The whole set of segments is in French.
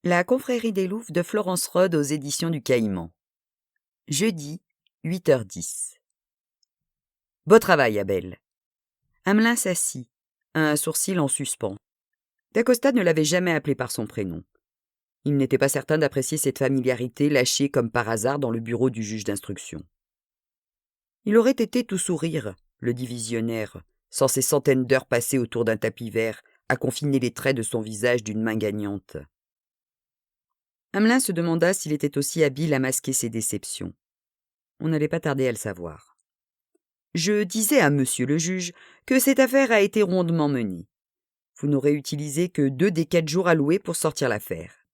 La confrérie des Louves de Florence Rhodes aux éditions du Caïman. Jeudi, 8h10. Beau travail, Abel. Hamelin s'assit, un sourcil en suspens. Dacosta ne l'avait jamais appelé par son prénom. Il n'était pas certain d'apprécier cette familiarité lâchée comme par hasard dans le bureau du juge d'instruction. Il aurait été tout sourire, le divisionnaire, sans ces centaines d'heures passées autour d'un tapis vert, à confiner les traits de son visage d'une main gagnante. Hamelin se demanda s'il était aussi habile à masquer ses déceptions. On n'allait pas tarder à le savoir. Je disais à monsieur le juge que cette affaire a été rondement menée. Vous n'aurez utilisé que 2 des 4 jours alloués pour sortir l'affaire.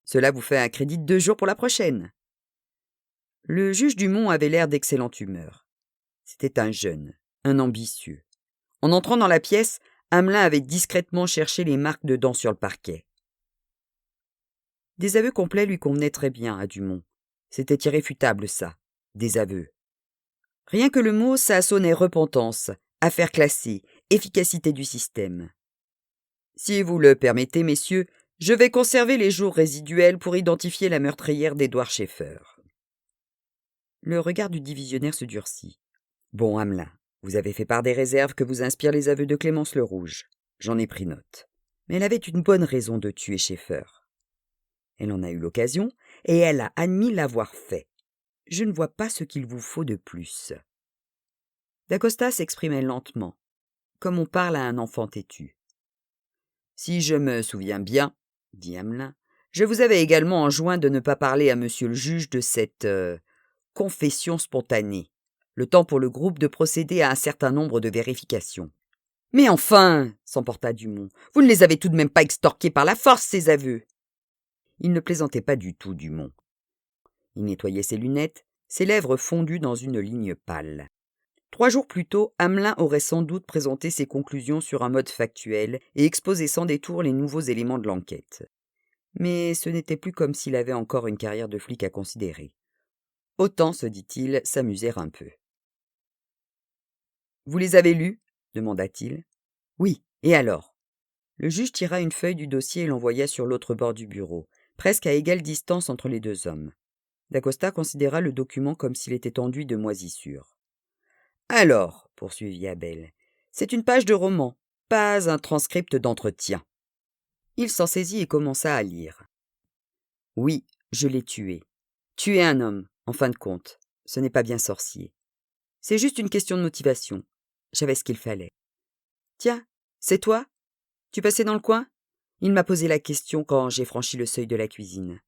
Cela vous fait un crédit de 2 jours pour la prochaine. Le juge Dumont avait l'air d'excellente humeur. C'était un jeune, un ambitieux. En entrant dans la pièce, Hamelin avait discrètement cherché les marques de dents sur le parquet. Des aveux complets lui convenaient très bien à Dumont. C'était irréfutable, ça, des aveux. Rien que le mot, ça sonnait repentance, affaire classée, efficacité du système. Si vous le permettez, messieurs, je vais conserver les jours résiduels pour identifier la meurtrière d'Édouard Schaeffer. Le regard du divisionnaire se durcit. Bon, Hamelin, vous avez fait part des réserves que vous inspirent les aveux de Clémence Le Rouge. J'en ai pris note. Mais elle avait une bonne raison de tuer Schaeffer. Elle en a eu l'occasion, et elle a admis l'avoir fait. Je ne vois pas ce qu'il vous faut de plus. Dacosta s'exprimait lentement, comme on parle à un enfant têtu. Si je me souviens bien, dit Hamelin, je vous avais également enjoint de ne pas parler à monsieur le juge de cette confession spontanée, le temps pour le groupe de procéder à un certain nombre de vérifications. Mais enfin, s'emporta Dumont, vous ne les avez tout de même pas extorqués par la force, ces aveux. Il ne plaisantait pas du tout, Dumont. Il nettoyait ses lunettes, ses lèvres fondues dans une ligne pâle. 3 jours plus tôt, Hamelin aurait sans doute présenté ses conclusions sur un mode factuel et exposé sans détour les nouveaux éléments de l'enquête. Mais ce n'était plus comme s'il avait encore une carrière de flic à considérer. Autant, se dit-il, s'amuser un peu. « Vous les avez lus » demanda-t-il. « Oui, et alors ?» Le juge tira une feuille du dossier et l'envoya sur l'autre bord du bureau, presque à égale distance entre les 2 hommes. Dacosta considéra le document comme s'il était enduit de moisissures. « Alors, poursuivit Abel, c'est une page de roman, pas un transcript d'entretien. » Il s'en saisit et commença à lire. « Oui, je l'ai tué. Tuer un homme, en fin de compte, ce n'est pas bien sorcier. C'est juste une question de motivation. J'avais ce qu'il fallait. Tiens, c'est toi ? Tu passais dans le coin ? Il m'a posé la question quand j'ai franchi le seuil de la cuisine.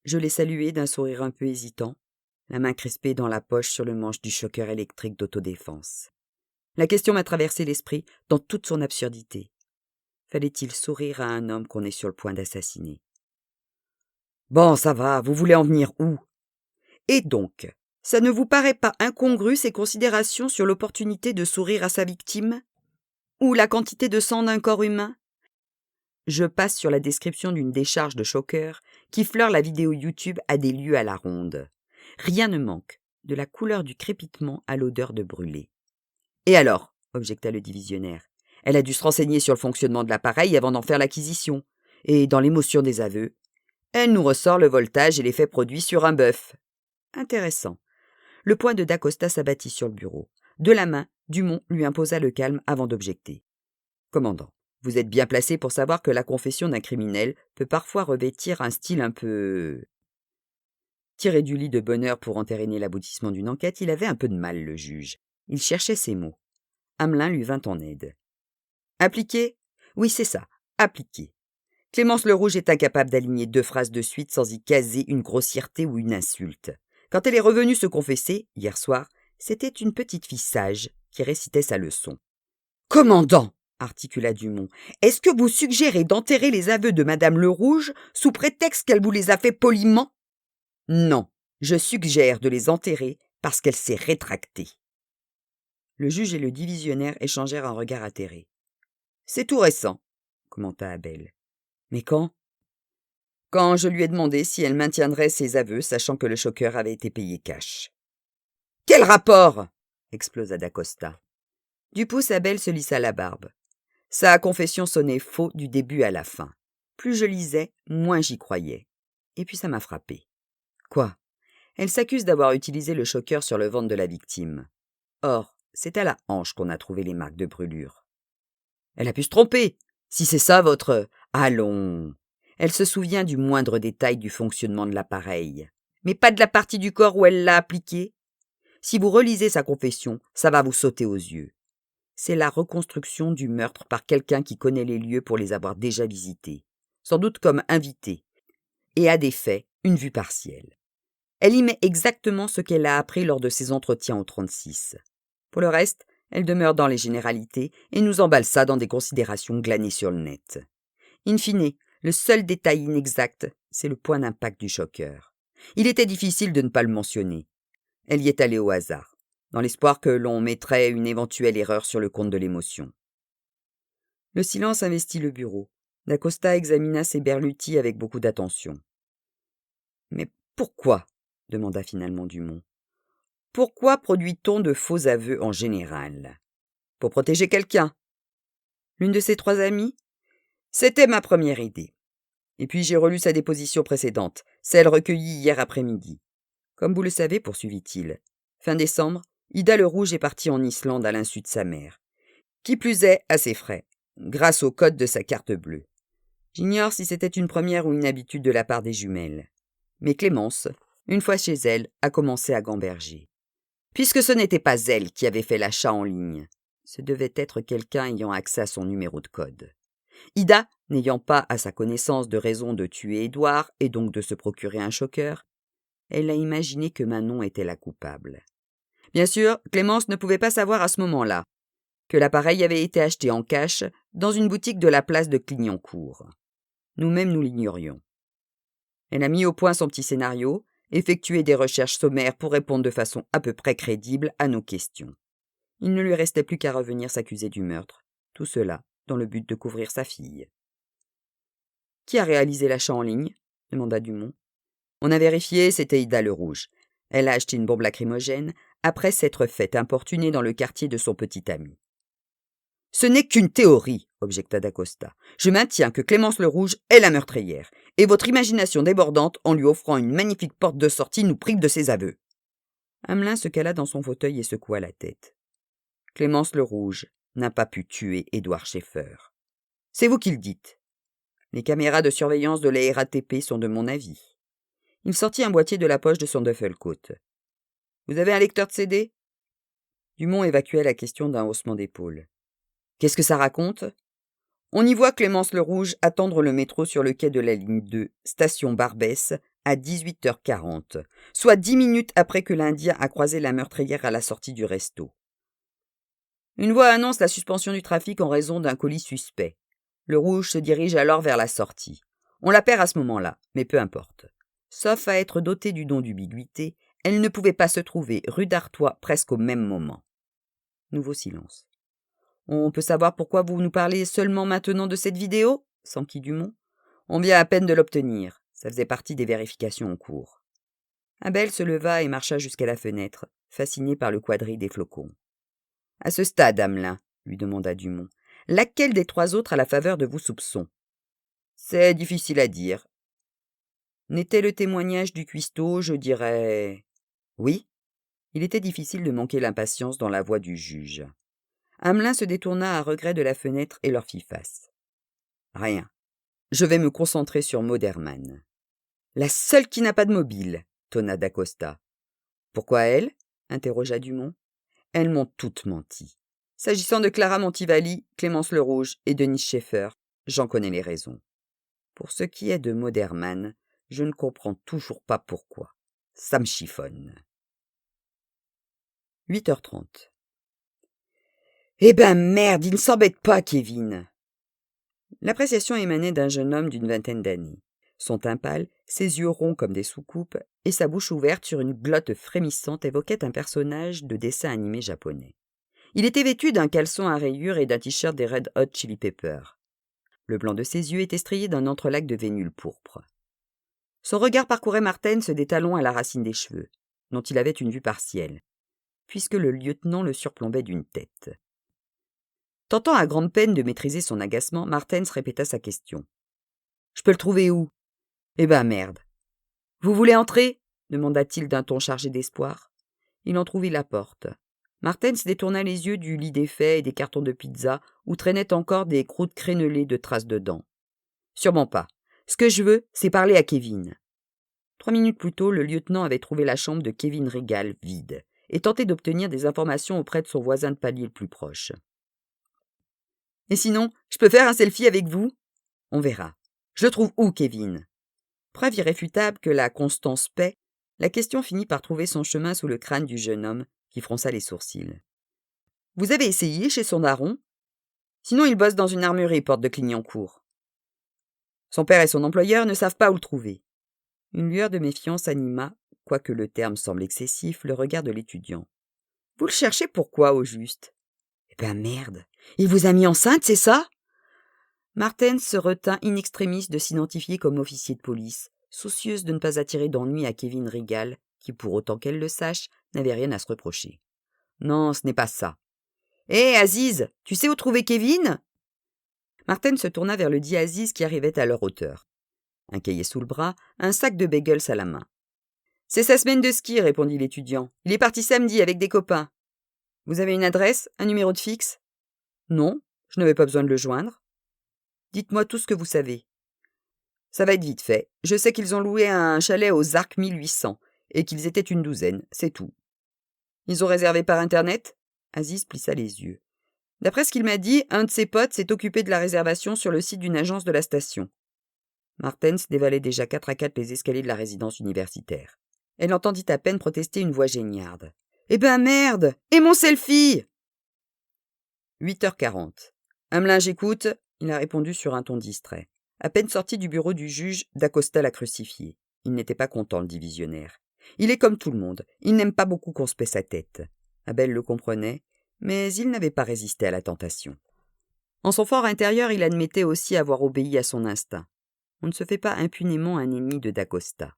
Je l'ai salué d'un sourire un peu hésitant, la main crispée dans la poche sur le manche du choqueur électrique d'autodéfense. La question m'a traversé l'esprit dans toute son absurdité. Fallait-il sourire à un homme qu'on est sur le point d'assassiner ? Bon, ça va, vous voulez en venir où ? Et donc, ça ne vous paraît pas incongru ces considérations sur l'opportunité de sourire à sa victime ? Ou la quantité de sang d'un corps humain ? Je passe sur la description d'une décharge de choqueur qui fleure la vidéo YouTube à des lieues à la ronde. Rien ne manque, de la couleur du crépitement à l'odeur de brûlé. Et alors, objecta le divisionnaire, elle a dû se renseigner sur le fonctionnement de l'appareil avant d'en faire l'acquisition. Et dans l'émotion des aveux, elle nous ressort le voltage et l'effet produit sur un bœuf. Intéressant. Le poing de Dacosta s'abattit sur le bureau. De la main, Dumont lui imposa le calme avant d'objecter. Commandant, vous êtes bien placé pour savoir que la confession d'un criminel peut parfois revêtir un style un peu... Tiré du lit de bonne heure pour entériner l'aboutissement d'une enquête, il avait un peu de mal, le juge. Il cherchait ses mots. Hamelin lui vint en aide. Appliqué ? Oui, c'est ça, appliqué. Clémence Le Rouge est incapable d'aligner 2 phrases de suite sans y caser une grossièreté ou une insulte. Quand elle est revenue se confesser, hier soir, c'était une petite fille sage qui récitait sa leçon. « Commandant !» articula Dumont. « Est-ce que vous suggérez d'enterrer les aveux de Madame Le Rouge sous prétexte qu'elle vous les a fait poliment ? » ?»« Non, je suggère de les enterrer parce qu'elle s'est rétractée. » Le juge et le divisionnaire échangèrent un regard atterré. « C'est tout récent, » commenta Abel. « Mais quand ?»« Quand je lui ai demandé si elle maintiendrait ses aveux, sachant que le choqueur avait été payé cash. »« Quel rapport ?» explosa Dacosta. Du pouce, Abel se lissa la barbe. Sa confession sonnait faux du début à la fin. Plus je lisais, moins j'y croyais. Et puis ça m'a frappé. Quoi? Elle s'accuse d'avoir utilisé le choqueur sur le ventre de la victime. Or, c'est à la hanche qu'on a trouvé les marques de brûlure. Elle a pu se tromper. Si c'est ça votre... Allons. Elle se souvient du moindre détail du fonctionnement de l'appareil, mais pas de la partie du corps où elle l'a appliqué. Si vous relisez sa confession, ça va vous sauter aux yeux. C'est la reconstruction du meurtre par quelqu'un qui connaît les lieux pour les avoir déjà visités, sans doute comme invité, et a des faits, une vue partielle. Elle y met exactement ce qu'elle a appris lors de ses entretiens au 36. Pour le reste, elle demeure dans les généralités et nous emballe ça dans des considérations glanées sur le net. In fine, le seul détail inexact, c'est le point d'impact du choqueur. Il était difficile de ne pas le mentionner. Elle y est allée au hasard, dans l'espoir que l'on mettrait une éventuelle erreur sur le compte de l'émotion. Le silence investit le bureau. Dacosta examina ses berlutis avec beaucoup d'attention. « Mais pourquoi ?» demanda finalement Dumont. « Pourquoi produit-on de faux aveux en général? Pour protéger quelqu'un? L'une de ses 3 amies? C'était ma première idée. Et puis j'ai relu sa déposition précédente, celle recueillie hier après-midi. Comme vous le savez, poursuivit-il, fin décembre, Ida le Rouge est partie en Islande à l'insu de sa mère. Qui plus est, à ses frais, grâce au code de sa carte bleue. J'ignore si c'était une première ou une habitude de la part des jumelles. Mais Clémence, une fois chez elle, a commencé à gamberger. Puisque ce n'était pas elle qui avait fait l'achat en ligne, ce devait être quelqu'un ayant accès à son numéro de code. Ida, n'ayant pas à sa connaissance de raison de tuer Édouard et donc de se procurer un choqueur, elle a imaginé que Manon était la coupable. Bien sûr, Clémence ne pouvait pas savoir à ce moment-là que l'appareil avait été acheté en cash dans une boutique de la place de Clignancourt. Nous-mêmes, nous l'ignorions. Elle a mis au point son petit scénario, effectué des recherches sommaires pour répondre de façon à peu près crédible à nos questions. Il ne lui restait plus qu'à revenir s'accuser du meurtre, tout cela dans le but de couvrir sa fille. « Qui a réalisé l'achat en ligne ?» demanda Dumont. « On a vérifié, c'était Ida le Rouge. Elle a acheté une bombe lacrymogène après s'être fait importuner dans le quartier de son petit ami. »« Ce n'est qu'une théorie, » objecta Dacosta. « Je maintiens que Clémence le Rouge est la meurtrière, et votre imagination débordante, en lui offrant une magnifique porte de sortie, nous prive de ses aveux. » Hamelin se cala dans son fauteuil et secoua la tête. « Clémence le Rouge n'a pas pu tuer Édouard Schaeffer. C'est vous qui le dites. Les caméras de surveillance de la RATP sont de mon avis. » Il sortit un boîtier de la poche de son duffel-coat. « Vous avez un lecteur de CD ?» Dumont évacua la question d'un haussement d'épaule. « Qu'est-ce que ça raconte ?» On y voit Clémence le Rouge attendre le métro sur le quai de la ligne 2, station Barbès, à 18h40, soit 10 minutes après que l'Indien a croisé la meurtrière à la sortie du resto. Une voix annonce la suspension du trafic en raison d'un colis suspect. Le Rouge se dirige alors vers la sortie. On la perd à ce moment-là, mais peu importe. Sauf à être dotée du don d'ubiquité, elle ne pouvait pas se trouver rue d'Artois presque au même moment. Nouveau silence. « On peut savoir pourquoi vous nous parlez seulement maintenant de cette vidéo ?» s'enquit Dumont. « On vient à peine de l'obtenir. Ça faisait partie des vérifications en cours. » Abel se leva et marcha jusqu'à la fenêtre, fasciné par le quadrille des flocons. « À ce stade, Hamelin, » lui demanda Dumont, « laquelle des 3 autres a la faveur de vos soupçons ?»« C'est difficile à dire. N'était le témoignage du cuistot, je dirais... » « Oui. » Il était difficile de manquer l'impatience dans la voix du juge. Hamelin se détourna à regret de la fenêtre et leur fit face. « Rien. Je vais me concentrer sur Maud Hermann. »« La seule qui n'a pas de mobile, » tonna Dacosta. « Pourquoi elle ?» interrogea Dumont. « Elles m'ont toutes menti. S'agissant de Clara Montivalli, Clémence le Rouge et Denis Schaeffer, j'en connais les raisons. Pour ce qui est de Maud Hermann, je ne comprends toujours pas pourquoi. Ça me chiffonne. » 8h30. « Eh ben merde, il ne s'embête pas, Kevin !» L'appréciation émanait d'un jeune homme d'une vingtaine d'années. Son teint pâle, ses yeux ronds comme des soucoupes, et sa bouche ouverte sur une glotte frémissante évoquaient un personnage de dessin animé japonais. Il était vêtu d'un caleçon à rayures et d'un t-shirt des Red Hot Chili Peppers. Le blanc de ses yeux était strié d'un entrelac de vénules pourpres. Son regard parcourait Martens des talons à la racine des cheveux, dont il avait une vue partielle, puisque le lieutenant le surplombait d'une tête. Tentant à grande peine de maîtriser son agacement, Martens répéta sa question. « Je peux le trouver où? Eh ben merde. Vous voulez entrer? Demanda-t-il d'un ton chargé d'espoir. Il entrouvrit la porte. Martens détourna les yeux du lit défait et des cartons de pizza où traînaient encore des croûtes crénelées de traces de dents. Sûrement pas. Ce que je veux, c'est parler à Kevin. 3 minutes plus tôt, le lieutenant avait trouvé la chambre de Kevin Regal vide et tenté d'obtenir des informations auprès de son voisin de palier le plus proche. Et sinon, je peux faire un selfie avec vous? On verra. Je le trouve où, Kevin? Preuve irréfutable que la constance paie, la question finit par trouver son chemin sous le crâne du jeune homme qui fronça les sourcils. Vous avez essayé chez son daron? Sinon, il bosse dans une armurerie porte de Clignancourt. Son père et son employeur ne savent pas où le trouver. Une lueur de méfiance anima, quoique le terme semble excessif, le regard de l'étudiant. Vous le cherchez pourquoi, au juste? Eh ben merde, il vous a mis enceinte, c'est ça? Martens se retint in extremis de s'identifier comme officier de police, soucieuse de ne pas attirer d'ennui à Kevin Regal, qui, pour autant qu'elle le sache, n'avait rien à se reprocher. Non, ce n'est pas ça. Hé, Aziz, tu sais où trouver Kevin? Martens se tourna vers le dit Aziz qui arrivait à leur hauteur. Un cahier sous le bras, un sac de bagels à la main. C'est sa semaine de ski, répondit l'étudiant. Il est parti samedi avec des copains. Vous avez une adresse, un numéro de fixe? Non, je n'avais pas besoin de le joindre. Dites-moi tout ce que vous savez. Ça va être vite fait. Je sais qu'ils ont loué un chalet aux Arcs 1800 et qu'ils étaient une douzaine, c'est tout. Ils ont réservé par Internet? Aziz plissa les yeux. D'après ce qu'il m'a dit, un de ses potes s'est occupé de la réservation sur le site d'une agence de la station. Martens dévalait déjà 4 à 4 les escaliers de la résidence universitaire. Elle entendit à peine protester une voix géniarde. « Eh ben merde! Et mon selfie !» 8h40. « Hamelin, j'écoute !» Il a répondu sur un ton distrait. À peine sorti du bureau du juge, Dacosta l'a crucifié. Il n'était pas content, le divisionnaire. Il est comme tout le monde. Il n'aime pas beaucoup qu'on se paie sa tête. Abel le comprenait, mais il n'avait pas résisté à la tentation. En son fort intérieur, il admettait aussi avoir obéi à son instinct. On ne se fait pas impunément un ennemi de Dacosta.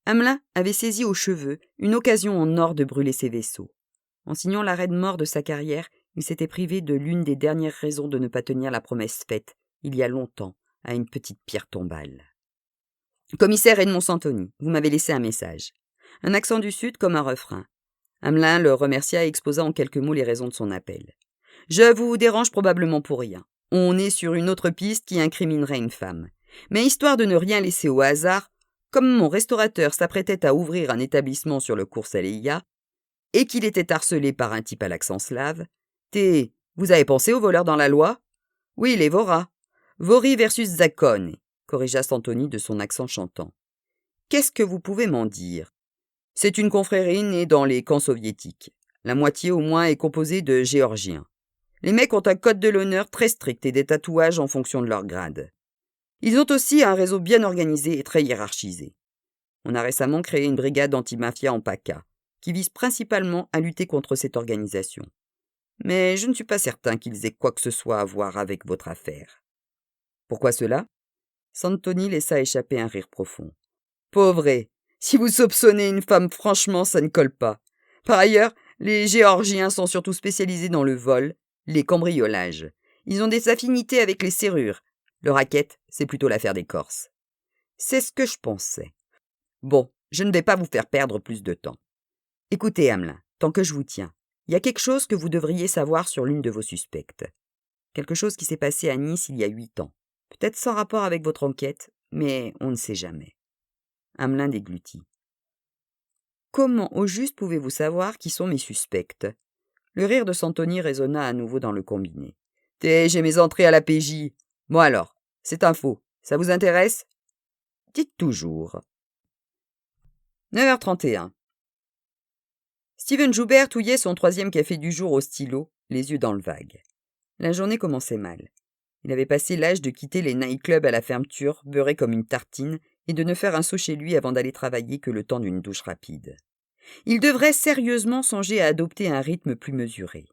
Hamelin avait saisi aux cheveux une occasion en or de brûler ses vaisseaux. En signant l'arrêt de mort de sa carrière, il s'était privé de l'une des dernières raisons de ne pas tenir la promesse faite, il y a longtemps, à une petite pierre tombale. « Commissaire Edmond Santoni, vous m'avez laissé un message. » Un accent du Sud comme un refrain. Hamelin le remercia et exposa en quelques mots les raisons de son appel. « Je vous dérange probablement pour rien. On est sur une autre piste qui incriminerait une femme. Mais histoire de ne rien laisser au hasard, comme mon restaurateur s'apprêtait à ouvrir un établissement sur le cours Saleia, et qu'il était harcelé par un type à l'accent slave, vous avez pensé aux voleurs dans la loi? Oui, les Vora. Vori versus Zakon, corrigea Santoni de son accent chantant. Qu'est-ce que vous pouvez m'en dire? C'est une confrérie née dans les camps soviétiques. La moitié au moins est composée de Géorgiens. Les mecs ont un code de l'honneur très strict et des tatouages en fonction de leur grade. Ils ont aussi un réseau bien organisé et très hiérarchisé. On a récemment créé une brigade anti-mafia en PACA, qui vise principalement à lutter contre cette organisation. Mais je ne suis pas certain qu'ils aient quoi que ce soit à voir avec votre affaire. Pourquoi cela? Santoni laissa échapper un rire profond. Pauvré, si vous soupçonnez une femme, franchement, ça ne colle pas. Par ailleurs, les Géorgiens sont surtout spécialisés dans le vol, les cambriolages. Ils ont des affinités avec les serrures. Le racket, c'est plutôt l'affaire des Corses. C'est ce que je pensais. Bon, je ne vais pas vous faire perdre plus de temps. Écoutez, Hamelin, tant que je vous tiens, il y a quelque chose que vous devriez savoir sur l'une de vos suspectes. Quelque chose qui s'est passé à Nice il y a 8 ans. Peut-être sans rapport avec votre enquête, mais on ne sait jamais. Hamelin déglutit. Comment au juste pouvez-vous savoir qui sont mes suspectes? Le rire de Santoni résonna à nouveau dans le combiné. J'ai mes entrées à la PJ. Bon alors, c'est un faux. Ça vous intéresse? Dites toujours. 9h31. Steven Joubert touillait son 3e café du jour au stylo, les yeux dans le vague. La journée commençait mal. Il avait passé l'âge de quitter les night-clubs à la fermeture, beurré comme une tartine, et de ne faire un saut chez lui avant d'aller travailler que le temps d'une douche rapide. Il devrait sérieusement songer à adopter un rythme plus mesuré.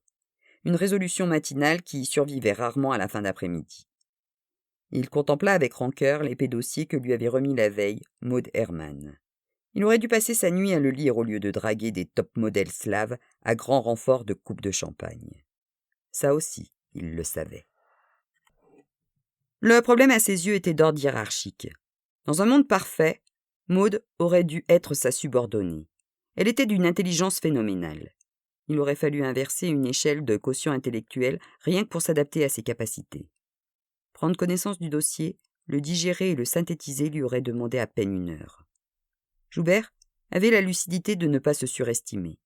Une résolution matinale qui survivait rarement à la fin d'après-midi. Il contempla avec rancœur l'épais dossier que lui avait remis la veille Maud Hermann. Il aurait dû passer sa nuit à le lire au lieu de draguer des top modèles slaves à grand renfort de coupes de champagne. Ça aussi, il le savait. Le problème à ses yeux était d'ordre hiérarchique. Dans un monde parfait, Maud aurait dû être sa subordonnée. Elle était d'une intelligence phénoménale. Il aurait fallu inverser une échelle de quotient intellectuel rien que pour s'adapter à ses capacités. Prendre connaissance du dossier, le digérer et le synthétiser lui aurait demandé à peine 1 heure. Joubert avait la lucidité de ne pas se surestimer.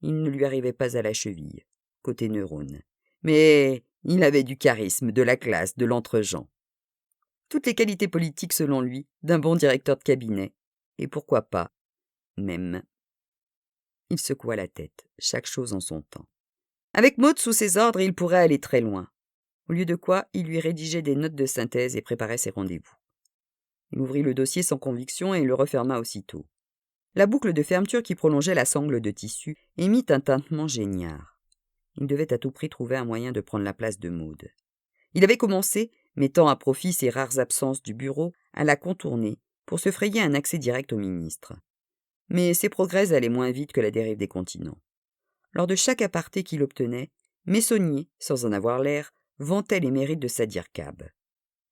Il ne lui arrivait pas à la cheville, côté neurones. Mais il avait du charisme, de la classe, de l'entre-gens. Toutes les qualités politiques, selon lui, d'un bon directeur de cabinet. Et pourquoi pas, même. Il secoua la tête, chaque chose en son temps. Avec Maud sous ses ordres, il pourrait aller très loin. Au lieu de quoi, il lui rédigeait des notes de synthèse et préparait ses rendez-vous. Il ouvrit le dossier sans conviction et le referma aussitôt. La boucle de fermeture qui prolongeait la sangle de tissu émit un tintement géniard. Il devait à tout prix trouver un moyen de prendre la place de Maud. Il avait commencé, mettant à profit ses rares absences du bureau, à la contourner pour se frayer un accès direct au ministre. Mais ses progrès allaient moins vite que la dérive des continents. Lors de chaque aparté qu'il obtenait, Meissonier, sans en avoir l'air, vantait les mérites de Sadir Kab.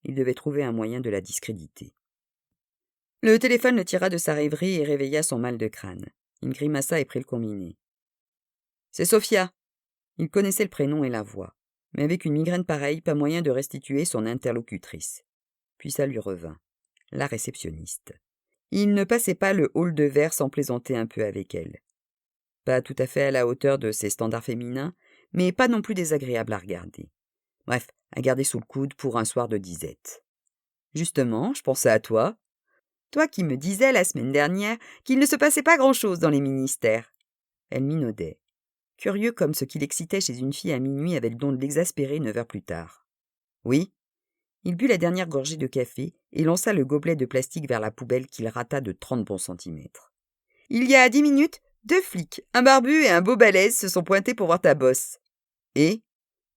Il devait trouver un moyen de la discréditer. Le téléphone le tira de sa rêverie et réveilla son mal de crâne. Il grimaça et prit le combiné. « C'est Sophia !» Il connaissait le prénom et la voix, mais avec une migraine pareille, pas moyen de restituer son interlocutrice. Puis ça lui revint. La réceptionniste. Il ne passait pas le hall de verre sans plaisanter un peu avec elle. Pas tout à fait à la hauteur de ses standards féminins, mais pas non plus désagréable à regarder. Bref, à garder sous le coude pour un soir de disette. « Justement, je pensais à toi. Toi qui me disais la semaine dernière qu'il ne se passait pas grand-chose dans les ministères. » Elle minaudait. Curieux comme ce qui l'excitait chez une fille à minuit avait le don de l'exaspérer 9 heures plus tard. « Oui. » Il but la dernière gorgée de café et lança le gobelet de plastique vers la poubelle qu'il rata de 30 bons centimètres. « Il y a 10 minutes, 2 flics, un barbu et un beau balèze se sont pointés pour voir ta bosse. Et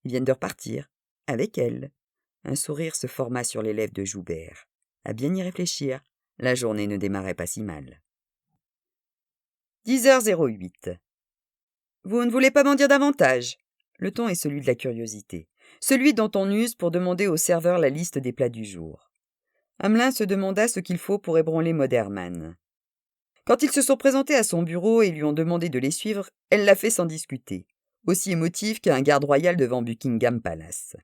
ils viennent de repartir. Avec elle. » Un sourire se forma sur les lèvres de Joubert. À bien y réfléchir, la journée ne démarrait pas si mal. 10h08. Vous ne voulez pas m'en dire davantage? Le ton est celui de la curiosité. Celui dont on use pour demander au serveur la liste des plats du jour. Hamelin se demanda ce qu'il faut pour ébranler Moderman. Quand ils se sont présentés à son bureau et lui ont demandé de les suivre, elle l'a fait sans discuter, aussi émotive qu'un garde royal devant Buckingham Palace.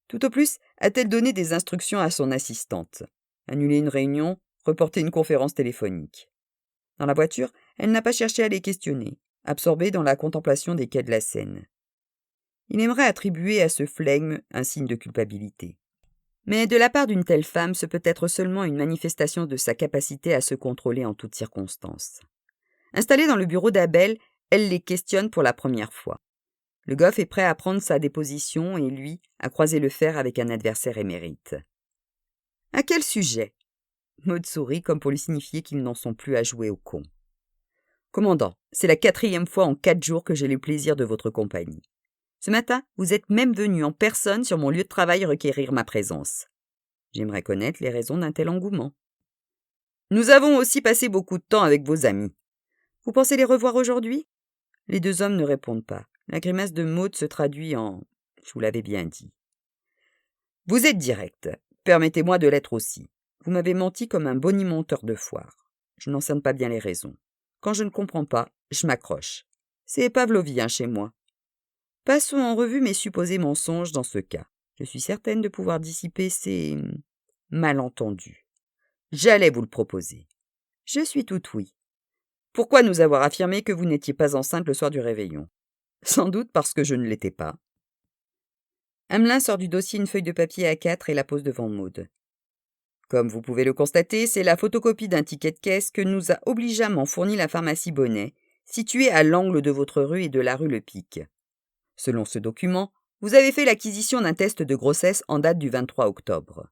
Tout au plus a-t-elle donné des instructions à son assistante. Annuler une réunion, reporter une conférence téléphonique. Dans la voiture, elle n'a pas cherché à les questionner, absorbée dans la contemplation des quais de la Seine. Il aimerait attribuer à ce flegme un signe de culpabilité. Mais de la part d'une telle femme, ce peut être seulement une manifestation de sa capacité à se contrôler en toutes circonstances. Installée dans le bureau d'Abel, elle les questionne pour la première fois. Le Goff est prêt à prendre sa déposition et lui, à croiser le fer avec un adversaire émérite. « À quel sujet ?» Maud sourit comme pour lui signifier qu'ils n'en sont plus à jouer au con. « Commandant, c'est la 4e fois en 4 jours que j'ai le plaisir de votre compagnie. Ce matin, vous êtes même venu en personne sur mon lieu de travail requérir ma présence. J'aimerais connaître les raisons d'un tel engouement. Nous avons aussi passé beaucoup de temps avec vos amis. Vous pensez les revoir aujourd'hui ?» Les 2 hommes ne répondent pas. La grimace de Maud se traduit en « je vous l'avais bien dit ». Vous êtes direct. Permettez-moi de l'être aussi. Vous m'avez menti comme un bonimenteur de foire. Je n'en cerne pas bien les raisons. Quand je ne comprends pas, je m'accroche. C'est pavlovien chez moi. Passons en revue mes supposés mensonges dans ce cas. Je suis certaine de pouvoir dissiper ces malentendus. J'allais vous le proposer. Je suis tout oui. Pourquoi nous avoir affirmé que vous n'étiez pas enceinte le soir du réveillon? Sans doute parce que je ne l'étais pas. Hamelin sort du dossier une feuille de papier A4 et la pose devant Maud. Comme vous pouvez le constater, c'est la photocopie d'un ticket de caisse que nous a obligeamment fourni la pharmacie Bonnet, située à l'angle de votre rue et de la rue Le Pic. Selon ce document, vous avez fait l'acquisition d'un test de grossesse en date du 23 octobre.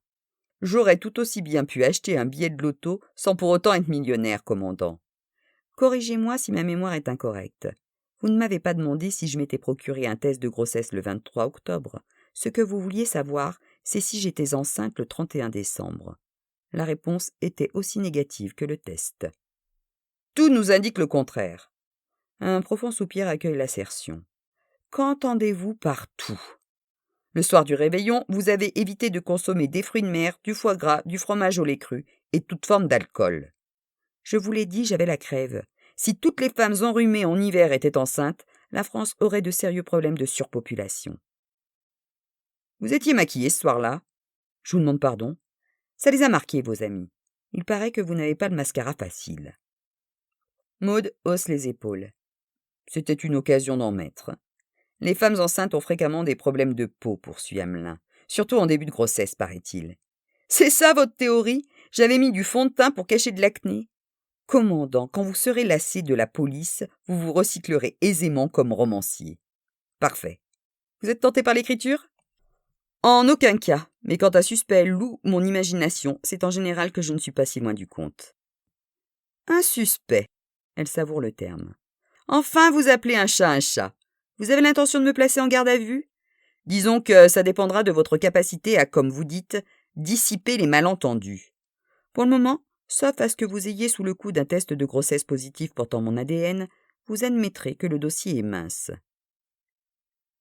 J'aurais tout aussi bien pu acheter un billet de loto sans pour autant être millionnaire, commandant. Corrigez-moi si ma mémoire est incorrecte. Vous ne m'avez pas demandé si je m'étais procuré un test de grossesse le 23 octobre. Ce que vous vouliez savoir, c'est si j'étais enceinte le 31 décembre. La réponse était aussi négative que le test. Tout nous indique le contraire. Un profond soupir accueille l'assertion. Qu'entendez-vous par tout? Le soir du réveillon, vous avez évité de consommer des fruits de mer, du foie gras, du fromage au lait cru et toute forme d'alcool. Je vous l'ai dit, j'avais la crève. Si toutes les femmes enrhumées en hiver étaient enceintes, la France aurait de sérieux problèmes de surpopulation. Vous étiez maquillée ce soir-là? Je vous demande pardon. Ça les a marqués, vos amis. Il paraît que vous n'avez pas le mascara facile. Maud hausse les épaules. C'était une occasion d'en mettre. Les femmes enceintes ont fréquemment des problèmes de peau, poursuit Hamelin. Surtout en début de grossesse, paraît-il. C'est ça votre théorie? J'avais mis du fond de teint pour cacher de l'acné. Commandant, quand vous serez lassé de la police, vous vous recyclerez aisément comme romancier. Parfait. Vous êtes tenté par l'écriture? En aucun cas, mais quand un suspect loue mon imagination, c'est en général que je ne suis pas si loin du compte. Un suspect. Elle savoure le terme. Enfin, vous appelez un chat un chat. Vous avez l'intention de me placer en garde à vue? Disons que ça dépendra de votre capacité à, comme vous dites, dissiper les malentendus. Pour le moment, sauf à ce que vous ayez sous le coup d'un test de grossesse positif portant mon ADN, vous admettrez que le dossier est mince.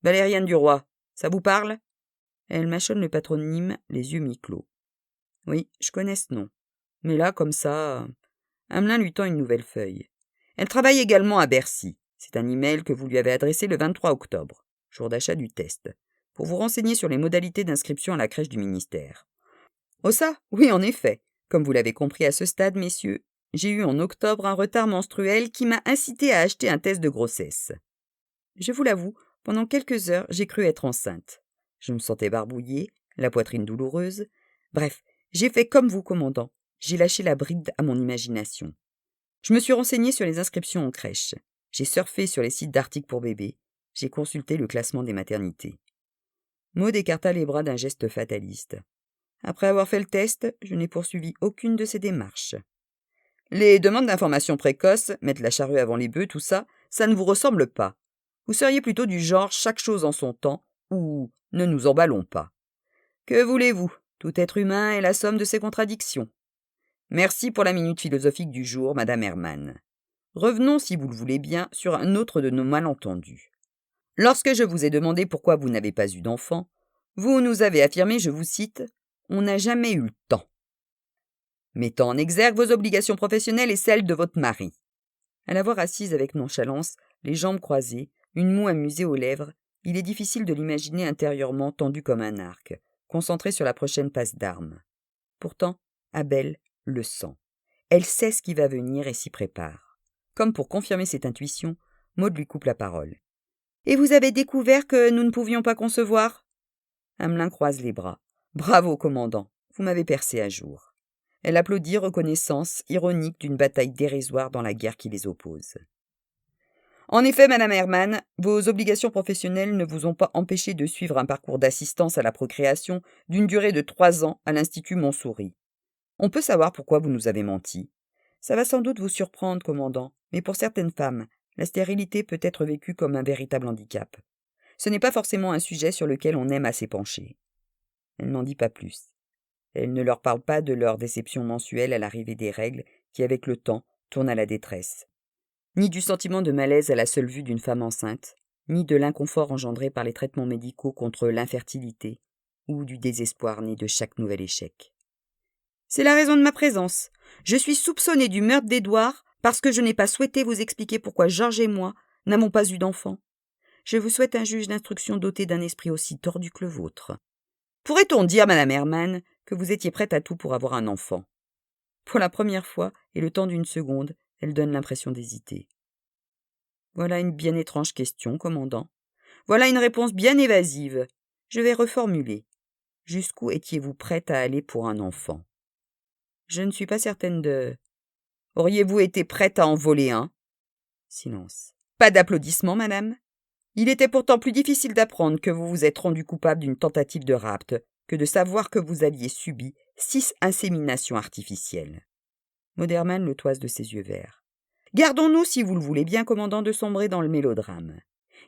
Valériane Duroy, ça vous parle? Elle mâchonne le patronyme, les yeux mi-clos. Oui, je connais ce nom. Mais là, comme ça... Hamelin lui tend une nouvelle feuille. Elle travaille également à Bercy. C'est un email que vous lui avez adressé le 23 octobre, jour d'achat du test, pour vous renseigner sur les modalités d'inscription à la crèche du ministère. Oh ça, oui, en effet. Comme vous l'avez compris à ce stade, messieurs, j'ai eu en octobre un retard menstruel qui m'a incité à acheter un test de grossesse. Je vous l'avoue, pendant quelques heures, j'ai cru être enceinte. Je me sentais barbouillée, la poitrine douloureuse. Bref, j'ai fait comme vous, commandant. J'ai lâché la bride à mon imagination. Je me suis renseignée sur les inscriptions en crèche. J'ai surfé sur les sites d'articles pour bébés. J'ai consulté le classement des maternités. Maud écarta les bras d'un geste fataliste. Après avoir fait le test, je n'ai poursuivi aucune de ces démarches. Les demandes d'informations précoces, mettre la charrue avant les bœufs, tout ça, ça ne vous ressemble pas. Vous seriez plutôt du genre chaque chose en son temps, ou ne nous emballons pas. Que voulez-vous? Tout être humain est la somme de ses contradictions. Merci pour la minute philosophique du jour, Madame Hermann. Revenons, si vous le voulez bien, sur un autre de nos malentendus. Lorsque je vous ai demandé pourquoi vous n'avez pas eu d'enfant, vous nous avez affirmé, je vous cite, « On n'a jamais eu le temps », mettant en exergue vos obligations professionnelles et celles de votre mari. À la voir assise avec nonchalance, les jambes croisées, une moue amusée aux lèvres, il est difficile de l'imaginer intérieurement tendu comme un arc, concentré sur la prochaine passe d'armes. Pourtant, Abel le sent. Elle sait ce qui va venir et s'y prépare. Comme pour confirmer cette intuition, Maud lui coupe la parole. « Et vous avez découvert que nous ne pouvions pas concevoir ?» Hamelin croise les bras. « Bravo, commandant, vous m'avez percé à jour. » Elle applaudit, reconnaissance, ironique d'une bataille dérisoire dans la guerre qui les oppose. En effet, Madame Hermann, vos obligations professionnelles ne vous ont pas empêché de suivre un parcours d'assistance à la procréation d'une durée de 3 ans à l'Institut Montsouris. On peut savoir pourquoi vous nous avez menti. Ça va sans doute vous surprendre, commandant, mais pour certaines femmes, la stérilité peut être vécue comme un véritable handicap. Ce n'est pas forcément un sujet sur lequel on aime à s'épancher. Elle n'en dit pas plus. Elle ne leur parle pas de leur déception mensuelle à l'arrivée des règles qui, avec le temps, tournent à la détresse. Ni du sentiment de malaise à la seule vue d'une femme enceinte, ni de l'inconfort engendré par les traitements médicaux contre l'infertilité, ou du désespoir né de chaque nouvel échec. C'est la raison de ma présence. Je suis soupçonnée du meurtre d'Édouard parce que je n'ai pas souhaité vous expliquer pourquoi Georges et moi n'avons pas eu d'enfant. Je vous souhaite un juge d'instruction doté d'un esprit aussi tordu que le vôtre. Pourrait-on dire, Madame Hermann, que vous étiez prête à tout pour avoir un enfant? Pour la première fois, et le temps d'une seconde, elle donne l'impression d'hésiter. Voilà une bien étrange question, commandant. Voilà une réponse bien évasive. Je vais reformuler. Jusqu'où étiez-vous prête à aller pour un enfant? Je ne suis pas certaine de... Auriez-vous été prête à en voler un? Silence. Pas d'applaudissements, madame? Il était pourtant plus difficile d'apprendre que vous vous êtes rendu coupable d'une tentative de rapt que de savoir que vous aviez subi 6 inséminations artificielles. Maud Hermann le toise de ses yeux verts. Gardons-nous, si vous le voulez bien, commandant, de sombrer dans le mélodrame.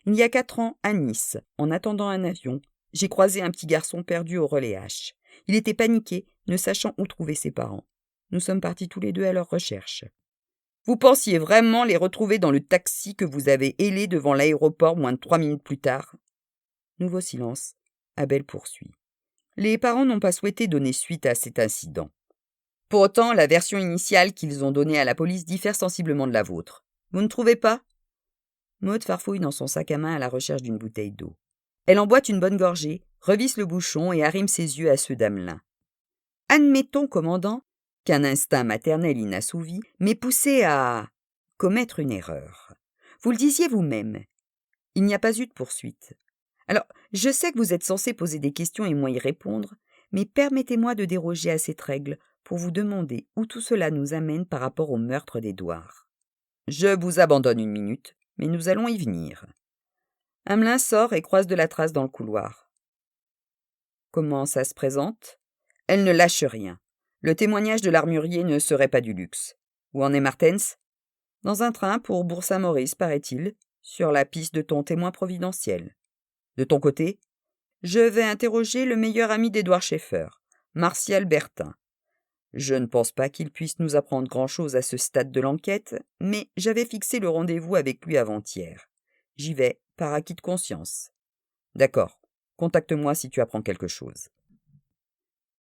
Il y a 4 ans, à Nice, en attendant un avion, j'ai croisé un petit garçon perdu au relais H. Il était paniqué, ne sachant où trouver ses parents. Nous sommes partis tous les deux à leur recherche. Vous pensiez vraiment les retrouver dans le taxi que vous avez hélé devant l'aéroport moins de 3 minutes plus tard? Nouveau silence. Abel poursuit. Les parents n'ont pas souhaité donner suite à cet incident. Pour autant, la version initiale qu'ils ont donnée à la police diffère sensiblement de la vôtre. Vous ne trouvez pas? Maud farfouille dans son sac à main à la recherche d'une bouteille d'eau. Elle en boit une bonne gorgée, revisse le bouchon et arrime ses yeux à ceux d'Amelin. Admettons, commandant, qu'un instinct maternel inassouvi m'ait poussé à commettre une erreur. Vous le disiez vous-même. Il n'y a pas eu de poursuite. Alors, je sais que vous êtes censé poser des questions et moi y répondre, mais permettez-moi de déroger à cette règle pour vous demander où tout cela nous amène par rapport au meurtre d'Édouard. Je vous abandonne une minute, mais nous allons y venir. Amelin sort et croise de la trace dans le couloir. Comment ça se présente? Elle ne lâche rien. Le témoignage de l'armurier ne serait pas du luxe. Où en est Martens? Dans un train pour Bourg-Saint-Maurice, paraît-il, sur la piste de ton témoin providentiel. De ton côté? Je vais interroger le meilleur ami d'Édouard Schaeffer, Martial Bertin. Je ne pense pas qu'il puisse nous apprendre grand-chose à ce stade de l'enquête, mais j'avais fixé le rendez-vous avec lui avant-hier. J'y vais, par acquis de conscience. D'accord. Contacte-moi si tu apprends quelque chose.